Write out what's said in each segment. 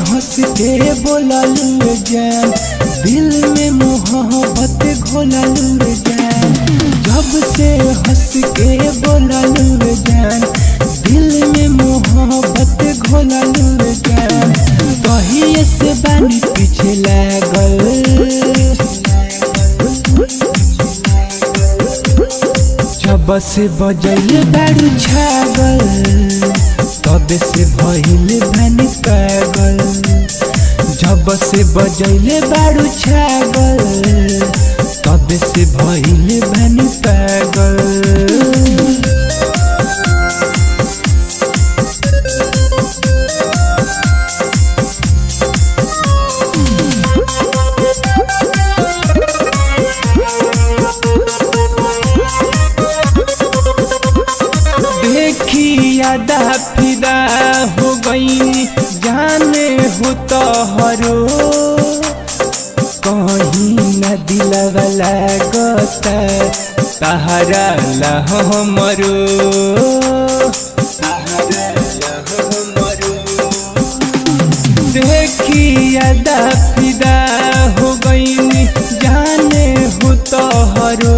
हंस के बोलल जान, दिल में मोहब्बत घोलल जान। जब से हंस के बोलल जान, दिल में मोहब्बत घोलल जान। कहिए से बानी पीछे लागल, जब से बजल बारू छागल, तब से भइल बानी पागल। जब से बजैले बारू छागल, तब से भइल बानी पागल। यादा फिदा हो गई जाने हो तो हरो, कहीं न दिलवा लागता तहरा लहो मरो। देखी यादा फिदा हो गई जाने हो तो हरो,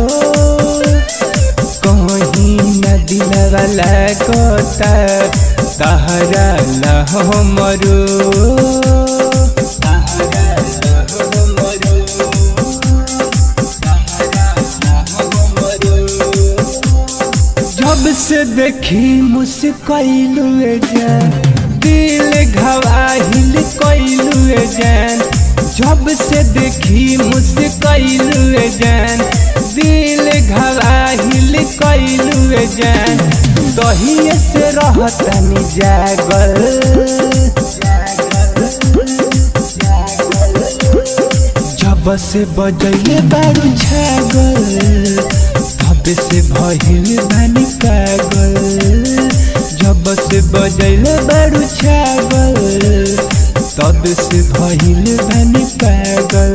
कहीं न दिलवा लागता तहरा लहो मरो। जब से देखी मुस्कैलू जान, दिल घवाहिल कैलू जान। जब से देखी मुस्कैलू जान, दिल घवाहिल कैलू जान। दहिए से रहतनी जागल, जब से बजैले बारू छागल, तब से भइल बानी पागल। जब से बजैले बारू छागल, तब से भइल बानी पागल।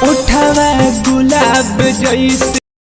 उठावा गुलाब जैसे